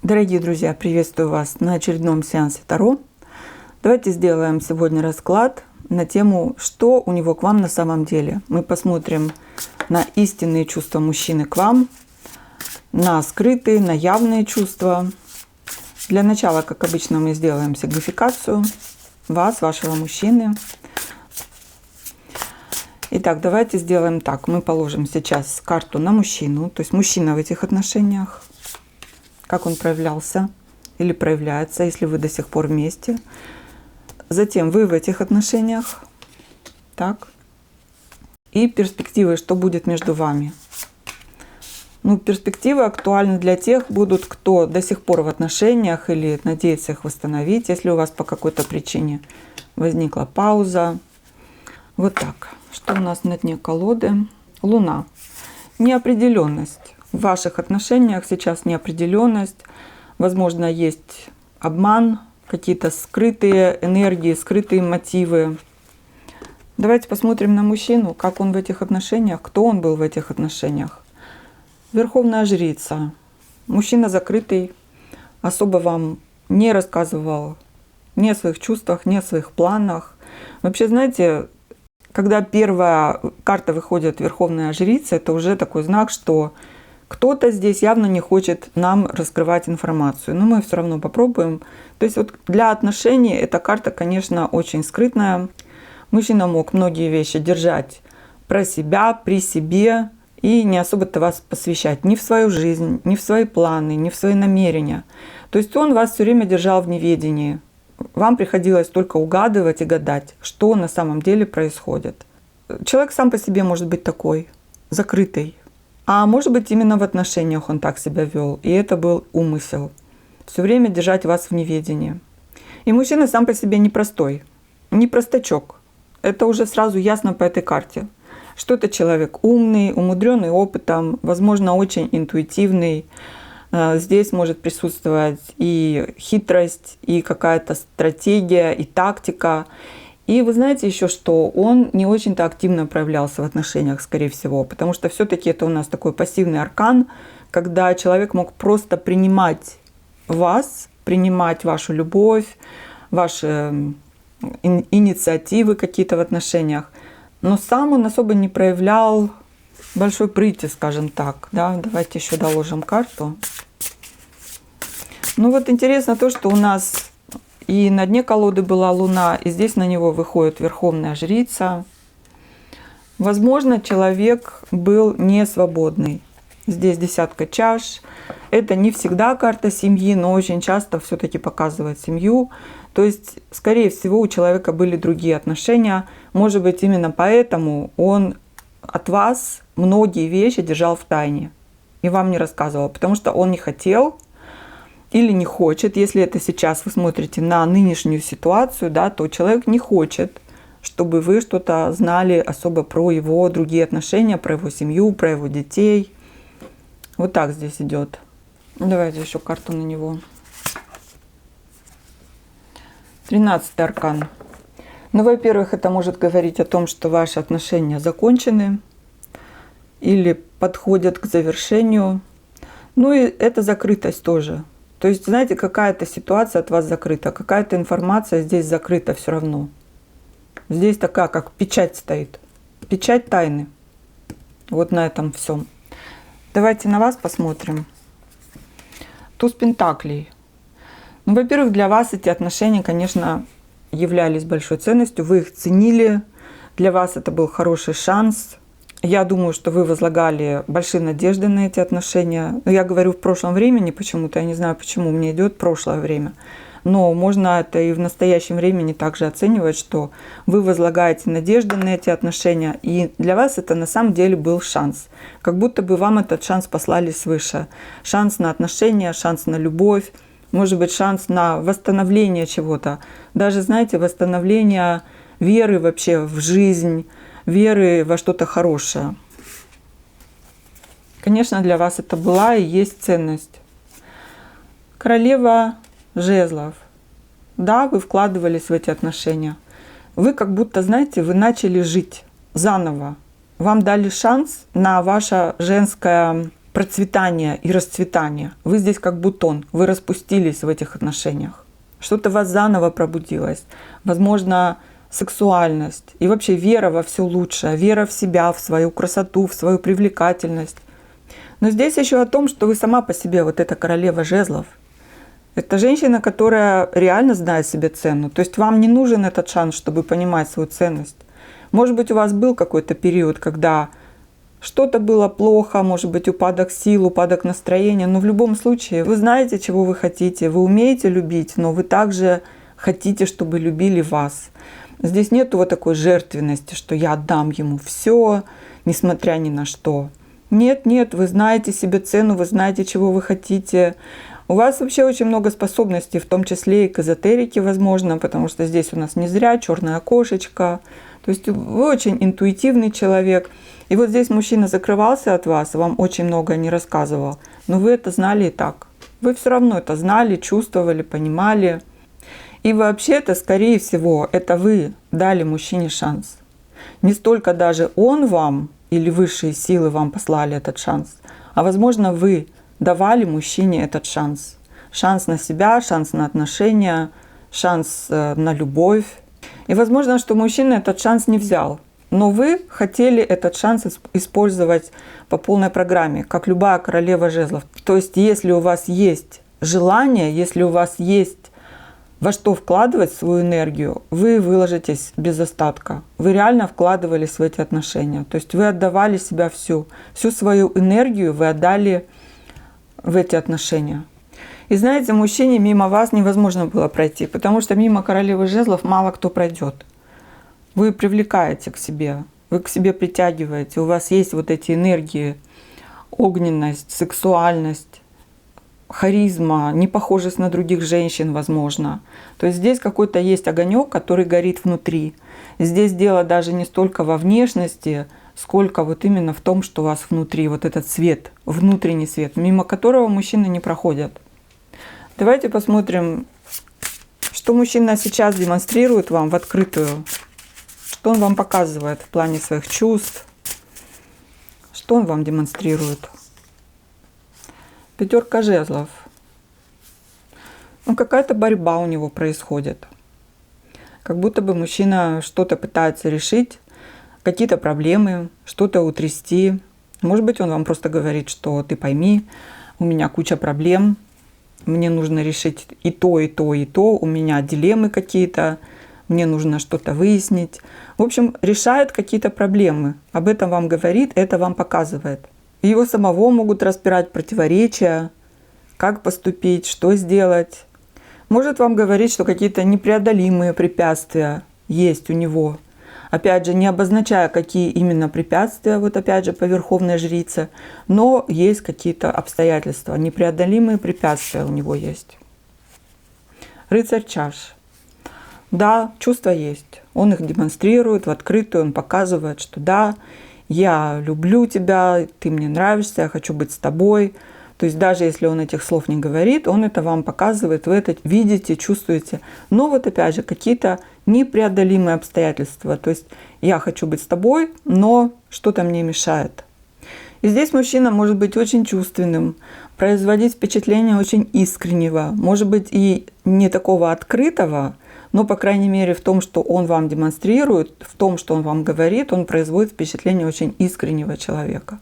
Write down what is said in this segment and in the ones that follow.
Дорогие друзья, приветствую вас на очередном сеансе Таро. Давайте сделаем сегодня расклад на тему, что у него к вам на самом деле. Мы посмотрим на истинные чувства мужчины к вам, на скрытые, на явные чувства. Для начала, как обычно, мы сделаем сигнификацию вас, вашего мужчины. Итак, давайте сделаем так. Мы положим сейчас карту на мужчину, то есть мужчина в этих отношениях. Как он проявлялся или проявляется, если вы до сих пор вместе. Затем вы в этих отношениях. Так. И перспективы, что будет между вами. Перспективы актуальны для тех будут, кто до сих пор в отношениях или надеется их восстановить, если у вас по какой-то причине возникла пауза. Вот так. Что у нас на дне колоды? Луна. Неопределенность. В ваших отношениях сейчас неопределенность. Возможно, есть обман, какие-то скрытые энергии, скрытые мотивы. Давайте посмотрим на мужчину, как он в этих отношениях, кто он был в этих отношениях. Верховная жрица. Мужчина закрытый, особо вам не рассказывал ни о своих чувствах, ни о своих планах. Вообще, знаете, когда первая карта выходит Верховная жрица, это уже такой знак, что кто-то здесь явно не хочет нам раскрывать информацию, но мы все равно попробуем. То есть вот для отношений эта карта, конечно, очень скрытная. Мужчина мог многие вещи держать про себя, при себе и не особо-то вас посвящать ни в свою жизнь, ни в свои планы, ни в свои намерения. То есть он вас все время держал в неведении. Вам приходилось только угадывать и гадать, что на самом деле происходит. Человек сам по себе может быть такой, закрытый. А может быть, именно в отношениях он так себя вел, и это был умысел. Все время держать вас в неведении. И мужчина сам по себе непростой, не простачок. Это уже сразу ясно по этой карте. Что это человек умный, умудренный опытом, возможно, очень интуитивный. Здесь может присутствовать и хитрость, и какая-то стратегия, и тактика. И вы знаете еще, что он не очень-то активно проявлялся в отношениях, скорее всего, потому что все-таки это у нас такой пассивный аркан, когда человек мог просто принимать вас, принимать вашу любовь, ваши инициативы какие-то в отношениях, но сам он особо не проявлял большой прыти, скажем так. Да? Давайте еще доложим карту. Вот интересно то, что у нас и на дне колоды была Луна, и здесь на него выходит Верховная жрица. Возможно, человек был не свободный. Здесь десятка чаш. Это не всегда карта семьи, но очень часто все-таки показывает семью. То есть, скорее всего, у человека были другие отношения. Может быть, именно поэтому он от вас многие вещи держал в тайне и вам не рассказывал, потому что он не хотел или не хочет. Если это сейчас вы смотрите на нынешнюю ситуацию, да, то человек не хочет, чтобы вы что-то знали особо про его другие отношения, про его семью, про его детей. Вот так здесь идет. Давайте еще карту на него. 13-й аркан. Во-первых, это может говорить о том, что ваши отношения закончены или подходят к завершению. И это закрытость тоже. То есть, знаете, какая-то ситуация от вас закрыта, какая-то информация здесь закрыта все равно. Здесь такая, как печать стоит. Печать тайны. Вот на этом всем. Давайте на вас посмотрим. Туз пентаклей. Во-первых, для вас эти отношения, конечно, являлись большой ценностью. Вы их ценили. Для вас это был хороший шанс. Я думаю, что вы возлагали большие надежды на эти отношения. Я говорю в прошлом времени почему-то. Я не знаю, почему мне идет прошлое время. Но можно это и в настоящем времени также оценивать, что вы возлагаете надежды на эти отношения. И для вас это на самом деле был шанс. Как будто бы вам этот шанс послали свыше. Шанс на отношения, шанс на любовь. Может быть, шанс на восстановление чего-то. Даже, знаете, восстановление веры вообще в жизнь, веры во что-то хорошее. Конечно, для вас это была и есть ценность. Королева жезлов. Да, вы вкладывались в эти отношения. Вы как будто, знаете, вы начали жить заново. Вам дали шанс на ваше женское процветания и расцветания. Вы здесь как бутон, вы распустились в этих отношениях. Что-то в вас заново пробудилось. Возможно, сексуальность и вообще вера во все лучшее, вера в себя, в свою красоту, в свою привлекательность. Но здесь еще о том, что вы сама по себе, вот эта королева жезлов. Это женщина, которая реально знает себе цену. То есть вам не нужен этот шанс, чтобы понимать свою ценность. Может быть, у вас был какой-то период, когда что-то было плохо, может быть, упадок сил, упадок настроения. Но в любом случае вы знаете, чего вы хотите. Вы умеете любить, но вы также хотите, чтобы любили вас. Здесь нету вот такой жертвенности, что я отдам ему все, несмотря ни на что. Нет, нет, вы знаете себе цену, вы знаете, чего вы хотите. У вас вообще очень много способностей, в том числе и к эзотерике, возможно, потому что здесь у нас не зря черное окошечко. То есть вы очень интуитивный человек. И вот здесь мужчина закрывался от вас, вам очень много не рассказывал. Но вы это знали и так. Вы все равно это знали, чувствовали, понимали. И вообще-то, скорее всего, это вы дали мужчине шанс. Не столько даже он вам или высшие силы вам послали этот шанс, а возможно вы давали мужчине этот шанс. Шанс на себя, шанс на отношения, шанс на любовь. И возможно, что мужчина этот шанс не взял. Но вы хотели этот шанс использовать по полной программе, как любая королева жезлов. То есть, если у вас есть желание, если у вас есть во что вкладывать свою энергию, вы выложитесь без остатка. Вы реально вкладывались в эти отношения. То есть вы отдавали себя всю свою энергию вы отдали в эти отношения. И знаете, мужчине мимо вас невозможно было пройти, потому что мимо королевы жезлов мало кто пройдет. Вы привлекаете к себе, вы к себе притягиваете, у вас есть вот эти энергии, огненность, сексуальность, харизма, непохожесть на других женщин, возможно. То есть здесь какой-то есть огонек, который горит внутри. Здесь дело даже не столько во внешности, сколько вот именно в том, что у вас внутри, вот этот свет, внутренний свет, мимо которого мужчины не проходят. Давайте посмотрим, что мужчина сейчас демонстрирует вам в открытую, что он вам показывает в плане своих чувств, что он вам демонстрирует. Пятерка жезлов. Ну, какая-то борьба у него происходит. Как будто бы мужчина что-то пытается решить, какие-то проблемы, что-то утрясти. Может быть, он вам просто говорит, что ты пойми, у меня куча проблем, мне нужно решить и то, и то, и то, у меня дилеммы какие-то, мне нужно что-то выяснить. В общем, решает какие-то проблемы. Об этом вам говорит, это вам показывает. Его самого могут распирать противоречия, как поступить, что сделать. Может вам говорить, что какие-то непреодолимые препятствия есть у него. Опять же, не обозначая, какие именно препятствия, вот опять же по верховной жрице, но есть какие-то обстоятельства, непреодолимые препятствия у него есть. Рыцарь чаш. Да, чувства есть. Он их демонстрирует в открытую, он показывает, что да, я люблю тебя, ты мне нравишься, я хочу быть с тобой. То есть даже если он этих слов не говорит, он это вам показывает, вы это видите, чувствуете. Но вот опять же какие-то непреодолимые обстоятельства. То есть я хочу быть с тобой, но что-то мне мешает. И здесь мужчина может быть очень чувственным, производить впечатление очень искреннего, может быть и не такого открытого, но, по крайней мере, в том, что он вам демонстрирует, в том, что он вам говорит, он производит впечатление очень искреннего человека,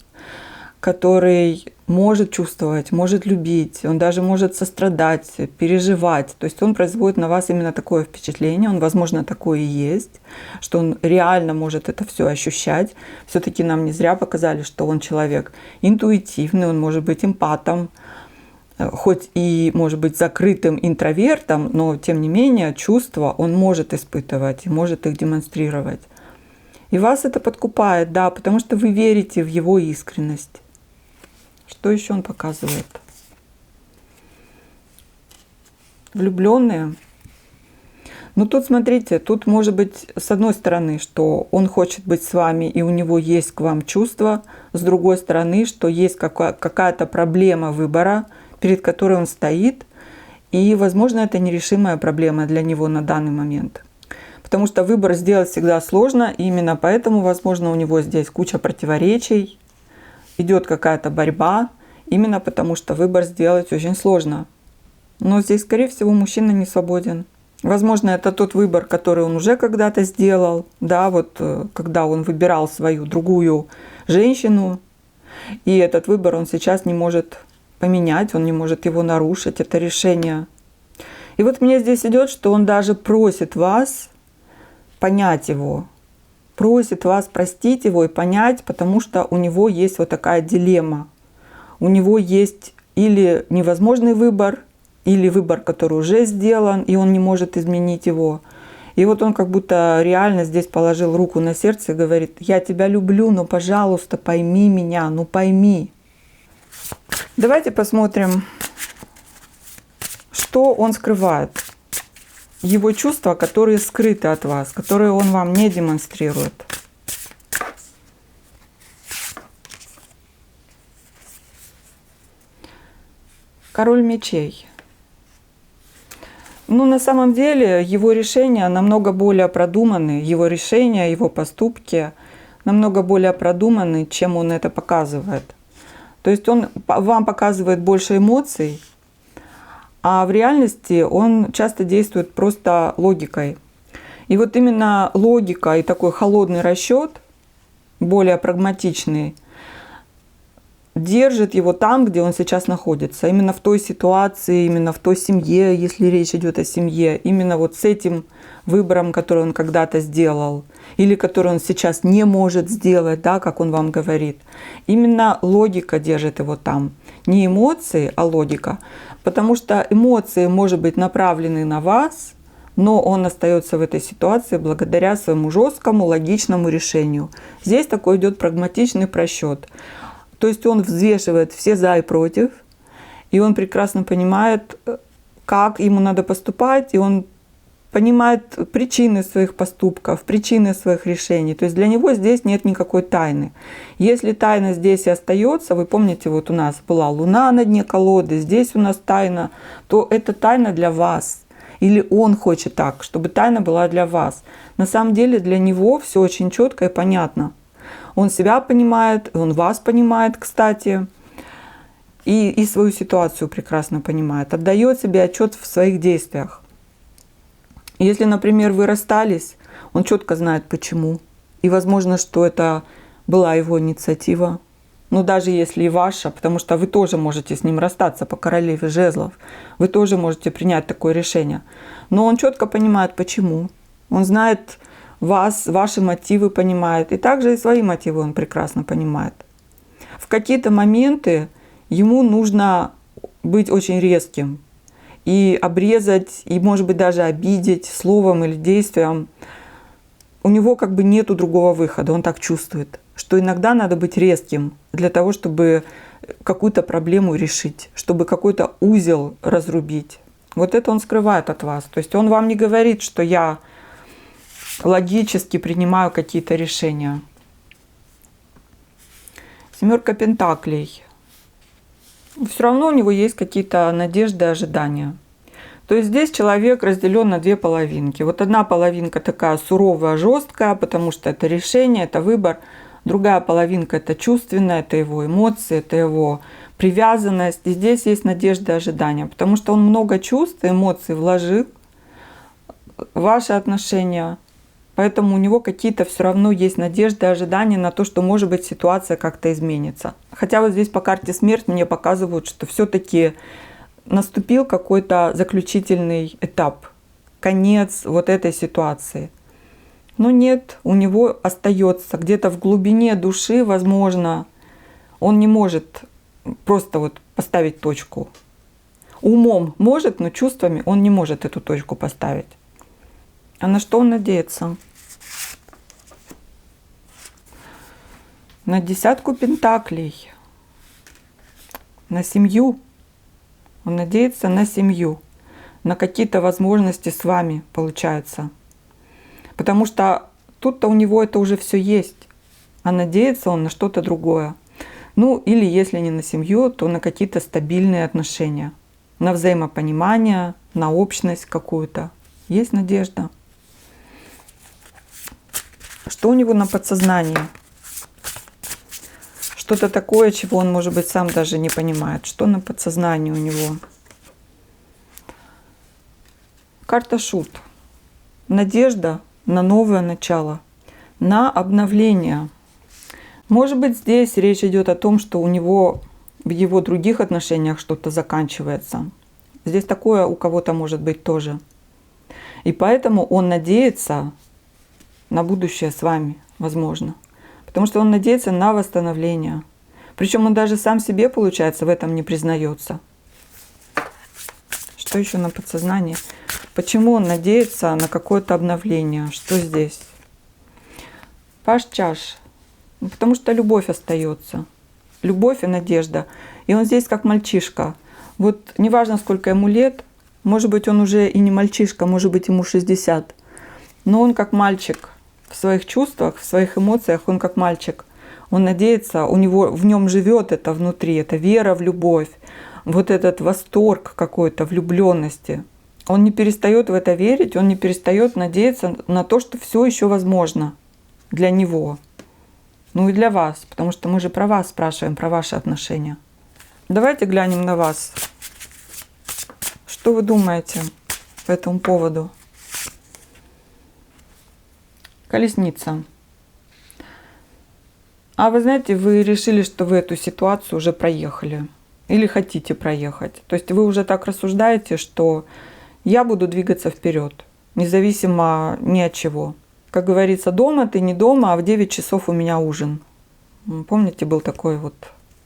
который может чувствовать, может любить, он даже может сострадать, переживать. То есть он производит на вас именно такое впечатление, он, возможно, такое и есть, что он реально может это все ощущать. Все-таки нам не зря показали, что он человек интуитивный, он может быть эмпатом, хоть и может быть закрытым интровертом, но тем не менее чувства он может испытывать и может их демонстрировать. И вас это подкупает, да, потому что вы верите в его искренность. Что еще он показывает? Влюбленные. Ну тут смотрите, тут может быть с одной стороны, что он хочет быть с вами и у него есть к вам чувства, с другой стороны, что есть какая-то проблема выбора, перед которой он стоит, и, возможно, это нерешимая проблема для него на данный момент. Потому что выбор сделать всегда сложно, и именно поэтому, возможно, у него здесь куча противоречий, идет какая-то борьба, Именно потому, что выбор сделать очень сложно. Но здесь, скорее всего, мужчина не свободен. Возможно, это тот выбор, который он уже когда-то сделал, да, вот когда он выбирал свою другую женщину, и этот выбор он сейчас не может поменять, он не может его нарушить, это решение. И вот мне здесь идет, что он даже просит вас понять его, просит вас простить его и понять, потому что у него есть вот такая дилемма. У него есть или невозможный выбор, или выбор, который уже сделан, и он не может изменить его. И вот он как будто реально здесь положил руку на сердце и говорит: я тебя люблю, но, пожалуйста, пойми меня, ну пойми. Давайте посмотрим, что он скрывает. Его чувства, которые скрыты от вас, которые он вам не демонстрирует. Король мечей. Ну, на самом деле, его решения намного более продуманы, его решения, его поступки намного более продуманы, чем он это показывает. То есть он вам показывает больше эмоций, а в реальности он часто действует просто логикой. И вот именно логика и такой холодный расчет, более прагматичный, держит его там, где он сейчас находится. Именно в той ситуации, именно в той семье, если речь идет о семье. Именно вот с этим выбором, который он когда-то сделал. Или который он сейчас не может сделать, да, как он вам говорит. Именно логика держит его там. Не эмоции, а логика. Потому что эмоции, может быть, направлены на вас, но он остается в этой ситуации благодаря своему жесткому, логичному решению. Здесь такой идет прагматичный просчет. То есть он взвешивает все за и против, и он прекрасно понимает, как ему надо поступать, и он понимает причины своих поступков, причины своих решений. То есть для него здесь нет никакой тайны. Если тайна здесь и остается, вы помните, вот у нас была Луна на дне колоды, здесь у нас тайна, то это тайна для вас. Или он хочет так, чтобы тайна была для вас. На самом деле для него все очень четко и понятно. Он себя понимает, он вас понимает, кстати, и свою ситуацию прекрасно понимает, отдает себе отчет в своих действиях. Если, например, вы расстались, он четко знает почему. И возможно, что это была его инициатива. Но даже если и ваша, потому что вы тоже можете с ним расстаться по королеве жезлов, вы тоже можете принять такое решение. Но он четко понимает почему. Он знает вас, ваши мотивы понимает. И также и свои мотивы он прекрасно понимает. В какие-то моменты ему нужно быть очень резким. И обрезать, и, может быть, даже обидеть словом или действием. У него как бы нету другого выхода. Он так чувствует, что иногда надо быть резким для того, чтобы какую-то проблему решить, чтобы какой-то узел разрубить. Вот это он скрывает от вас. То есть он вам не говорит, что я логически принимаю какие-то решения. Семерка пентаклей. Все равно у него есть какие-то надежды, ожидания. То есть здесь человек разделен на две половинки. Вот одна половинка такая суровая, жесткая, потому что это решение, это выбор. Другая половинка это чувственная, это его эмоции, это его привязанность. И здесь есть надежда, ожидания, потому что он много чувств, эмоций вложил в ваши отношения. Поэтому у него какие-то все равно есть надежды, ожидания на то, что, может быть, ситуация как-то изменится. Хотя вот здесь по карте смерть мне показывают, что все-таки наступил какой-то заключительный этап, конец вот этой ситуации. Но нет, у него остается где-то в глубине души, возможно, он не может просто вот поставить точку. Умом может, но чувствами он не может эту точку поставить. А на что он надеется? На десятку пентаклей. На семью. Он надеется на семью. На какие-то возможности с вами, получается. Потому что тут-то у него это уже все есть. А надеется он на что-то другое. Ну, или если не на семью, то на какие-то стабильные отношения. На взаимопонимание, на общность какую-то. Есть надежда. Что у него на подсознании? что-то такое, чего он, может быть, сам даже не понимает. Что на подсознании у него? Карта Шут. Надежда на новое начало, на обновление. Может быть, здесь речь идет о том, что у него в его других отношениях что-то заканчивается. Здесь такое у кого-то может быть тоже. И поэтому он надеется на будущее с вами, возможно. Потому что он надеется на восстановление. Причем он даже сам себе, получается, в этом не признается. Что еще на подсознании? Почему он надеется на какое-то обновление? Что здесь? Паж чаш. Потому что любовь остается. Любовь и надежда. И он здесь как мальчишка. Вот неважно, сколько ему лет, может быть, он уже и не мальчишка, может быть, ему 60. Но он как мальчик в своих чувствах, в своих эмоциях, он как мальчик. Он надеется, в нем живет это внутри, это вера в любовь, вот этот восторг какой-то, влюбленности. Он не перестает в это верить, он не перестает надеяться на то, что все еще возможно для него. Ну и для вас, потому что мы же про вас спрашиваем, про ваши отношения. Давайте глянем на вас. Что вы думаете по этому поводу? Колесница. А вы знаете, вы решили, что вы эту ситуацию уже проехали. Или хотите проехать. То есть вы уже так рассуждаете, что я буду двигаться вперед, независимо ни от чего. Как говорится, дома ты не дома, а в 9 часов у меня ужин. Помните, был такой вот,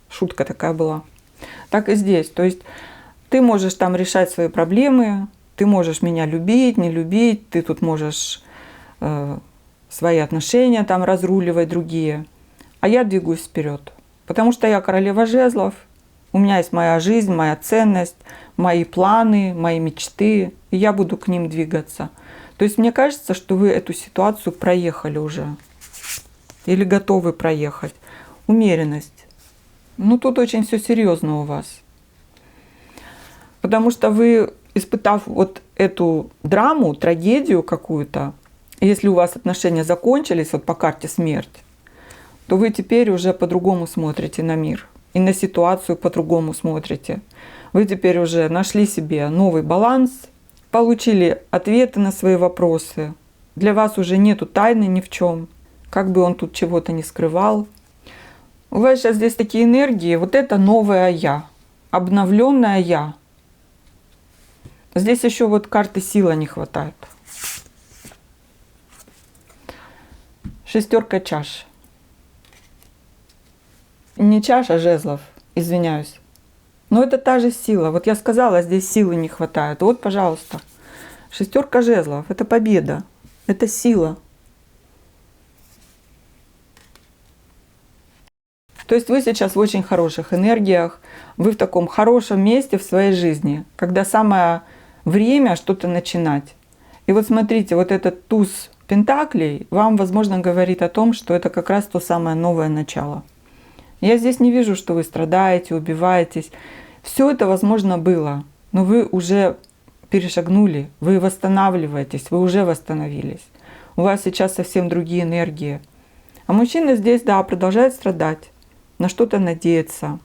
шутка такая была. Так и здесь. То есть ты можешь там решать свои проблемы, ты можешь меня любить, не любить, ты тут можешь свои отношения там разруливать, другие. А я двигаюсь вперед. Потому что я королева жезлов, у меня есть моя жизнь, моя ценность, мои планы, мои мечты, и я буду к ним двигаться. То есть мне кажется, что вы эту ситуацию проехали уже. Или готовы проехать. Умеренность. Ну, тут очень все серьезно у вас. Потому что вы, испытав вот эту драму, трагедию какую-то, если у вас отношения закончились вот по карте смерть, то вы теперь уже по-другому смотрите на мир. И на ситуацию по-другому смотрите. Вы теперь уже нашли себе новый баланс, получили ответы на свои вопросы. Для вас уже нету тайны ни в чем, как бы он тут чего-то не скрывал. У вас сейчас здесь такие энергии, вот это новое я, обновленное я. Здесь еще вот карты силы не хватает. Шестерка чаш. Не чаша жезлов, извиняюсь. Но это та же сила. Вот я сказала, здесь силы не хватает. Вот, пожалуйста. Шестерка жезлов. Это победа. Это сила. То есть вы сейчас в очень хороших энергиях. Вы в таком хорошем месте в своей жизни. Когда самое время что-то начинать. И вот смотрите, вот этот туз пентаклей вам, возможно, говорит о том, что это как раз то самое новое начало. Я здесь не вижу, что вы страдаете, убиваетесь. Все это, возможно, было, но вы уже перешагнули, вы восстанавливаетесь, вы уже восстановились. У вас сейчас совсем другие энергии. А мужчина здесь, да, продолжает страдать, на что-то надеяться.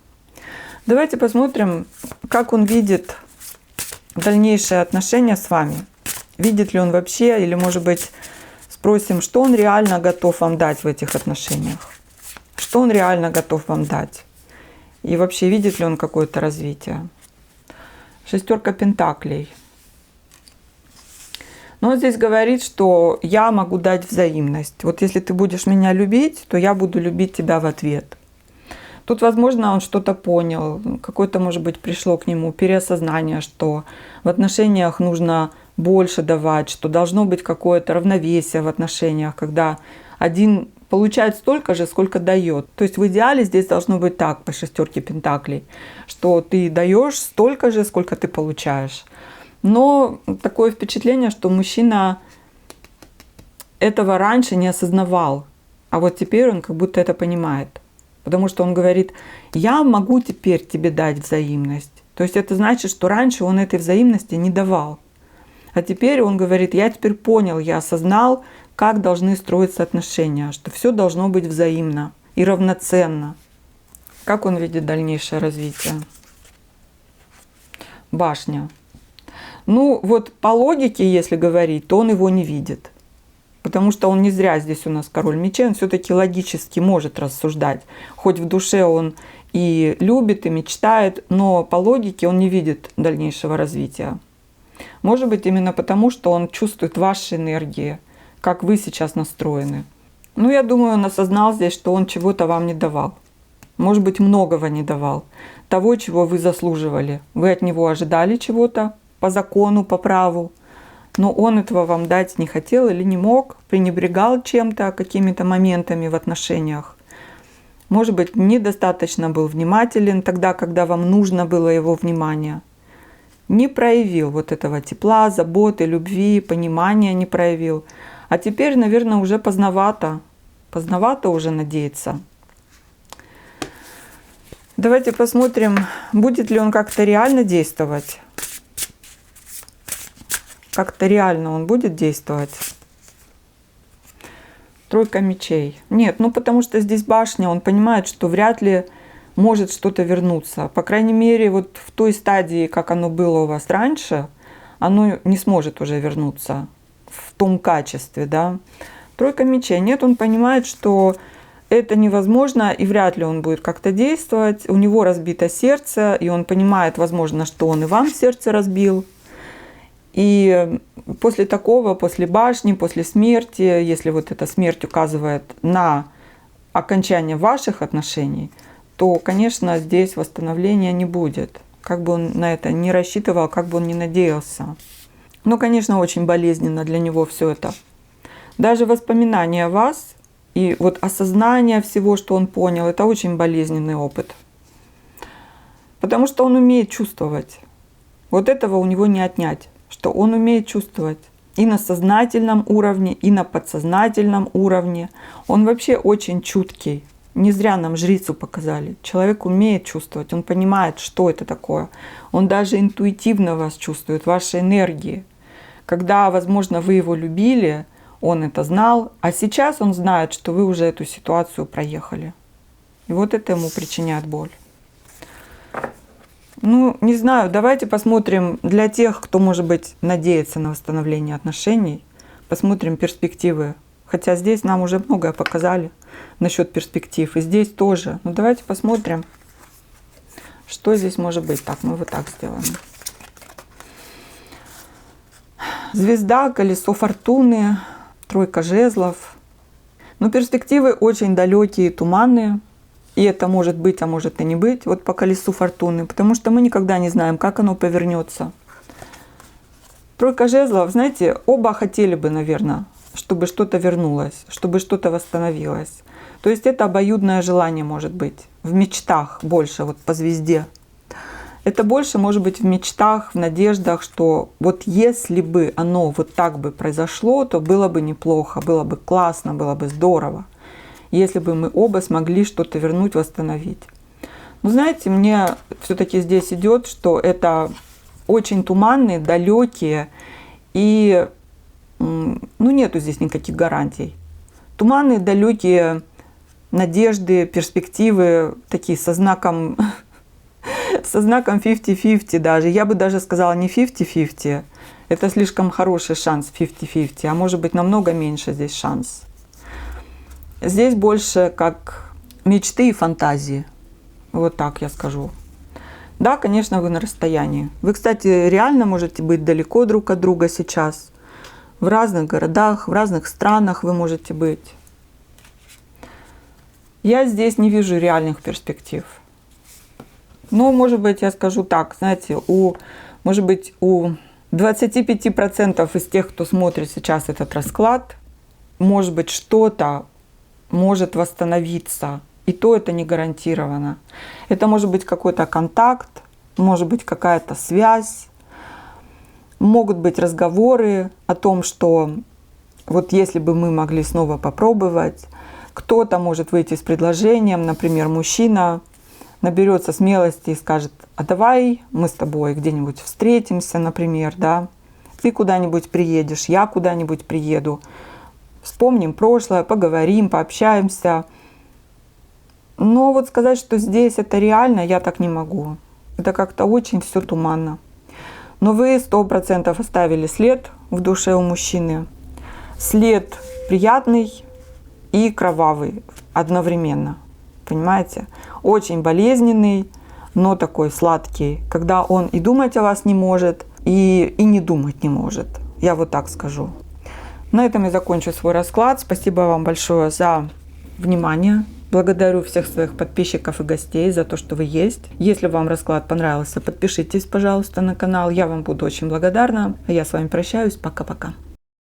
Давайте посмотрим, как он видит дальнейшие отношения с вами. Видит ли он вообще, или, может быть, спросим, что он реально готов вам дать в этих отношениях. Что он реально готов вам дать? И вообще, видит ли он какое-то развитие? Шестерка пентаклей. Но он здесь говорит, что я могу дать взаимность. Вот если ты будешь меня любить, то я буду любить тебя в ответ. Тут, возможно, он что-то понял, какое-то, может быть, пришло к нему переосознание, что в отношениях нужно больше давать, что должно быть какое-то равновесие в отношениях, когда один получает столько же, сколько дает. То есть в идеале здесь должно быть так по шестерке пентаклей, что ты даешь столько же, сколько ты получаешь. Но такое впечатление, что мужчина этого раньше не осознавал, а вот теперь он как будто это понимает. Потому что он говорит, я могу теперь тебе дать взаимность. То есть это значит, что раньше он этой взаимности не давал. А теперь он говорит, я теперь понял, я осознал, как должны строиться отношения, что все должно быть взаимно и равноценно. Как он видит дальнейшее развитие? Башня. Ну, вот по логике, если говорить, то он его не видит. Потому что он не зря здесь у нас король мечей, он все-таки логически может рассуждать. Хоть в душе он и любит, и мечтает, но по логике он не видит дальнейшего развития. Может быть, именно потому, что он чувствует ваши энергии, как вы сейчас настроены. Ну, я думаю, он осознал здесь, что он чего-то вам не давал. Может быть, многого не давал. Того, чего вы заслуживали. Вы от него ожидали чего-то по закону, по праву. Но он этого вам дать не хотел или не мог, пренебрегал чем-то, какими-то моментами в отношениях. Может быть, недостаточно был внимателен тогда, когда вам нужно было его внимание. Не проявил вот этого тепла, заботы, любви, понимания не проявил. А теперь, наверное, уже поздновато. Поздновато уже надеяться. Давайте посмотрим, будет ли он как-то реально действовать. Как-то реально он будет действовать. Тройка мечей. Нет, ну потому что здесь башня, он понимает, что вряд ли может что-то вернуться. По крайней мере, вот в той стадии, как оно было у вас раньше, оно не сможет уже вернуться в том качестве, да. Тройка мечей. Нет, он понимает, что это невозможно, и вряд ли он будет как-то действовать. У него разбито сердце, и он понимает, возможно, что он и вам сердце разбил. И после такого, после башни, после смерти, если вот эта смерть указывает на окончание ваших отношений, то, конечно, здесь восстановления не будет. Как бы он на это не рассчитывал, как бы он ни надеялся. Но, конечно, очень болезненно для него все это. Даже воспоминания о вас и вот осознание всего, что он понял, это очень болезненный опыт. Потому что он умеет чувствовать. Вот этого у него не отнять. Что он умеет чувствовать и на сознательном уровне, и на подсознательном уровне. Он вообще очень чуткий. Не зря нам жрицу показали. Человек умеет чувствовать, он понимает, что это такое. Он даже интуитивно вас чувствует, ваши энергии. Когда, возможно, вы его любили, он это знал, а сейчас он знает, что вы уже эту ситуацию проехали. И вот это ему причиняет боль. Ну, не знаю, давайте посмотрим для тех, кто, может быть, надеется на восстановление отношений. Посмотрим перспективы. Хотя здесь нам уже многое показали насчет перспектив. И здесь тоже. Ну, давайте посмотрим, что здесь может быть. Так, мы вот так сделаем. Звезда, колесо фортуны, тройка жезлов. Но перспективы очень далекие, туманные. И это может быть, а может и не быть, вот по колесу фортуны, потому что мы никогда не знаем, как оно повернется. Тройка жезлов, знаете, оба хотели бы, наверное, чтобы что-то вернулось, чтобы что-то восстановилось. То есть это обоюдное желание может быть, в мечтах больше, вот по звезде. Это больше может быть в мечтах, в надеждах, что вот если бы оно вот так бы произошло, то было бы неплохо, было бы классно, было бы здорово. Если бы мы оба смогли что-то вернуть, восстановить. Но знаете, мне все-таки здесь идет, что это очень туманные, далекие, и ну, нету здесь никаких гарантий. Туманные, далекие надежды, перспективы, такие со знаком 50-50 даже. Я бы даже сказала не 50-50, это слишком хороший шанс 50-50, а может быть намного меньше здесь шанс. Здесь больше как мечты и фантазии. Вот так я скажу. Да, конечно, вы на расстоянии. Вы, кстати, реально можете быть далеко друг от друга сейчас. В разных городах, в разных странах вы можете быть. Я здесь не вижу реальных перспектив. Но, может быть, я скажу так, знаете, может быть, у 25% из тех, кто смотрит сейчас этот расклад, может быть, что-то может восстановиться. И то это не гарантировано. Это может быть какой-то контакт, может быть какая-то связь. Могут быть разговоры о том, что вот если бы мы могли снова попробовать, кто-то может выйти с предложением, например, мужчина наберется смелости и скажет: а давай мы с тобой где-нибудь встретимся, например, да, ты куда-нибудь приедешь, я куда-нибудь приеду. Вспомним прошлое, поговорим, пообщаемся. Но вот сказать, что здесь это реально, я так не могу. Это как-то очень все туманно. Но вы 100% оставили след в душе у мужчины. След приятный и кровавый одновременно. Понимаете? Очень болезненный, но такой сладкий. Когда он и думать о вас не может, и не думать не может. Я вот так скажу. На этом я закончу свой расклад. Спасибо вам большое за внимание. Благодарю всех своих подписчиков и гостей за то, что вы есть. Если вам расклад понравился, подпишитесь, пожалуйста, на канал. Я вам буду очень благодарна. А я с вами прощаюсь. Пока-пока.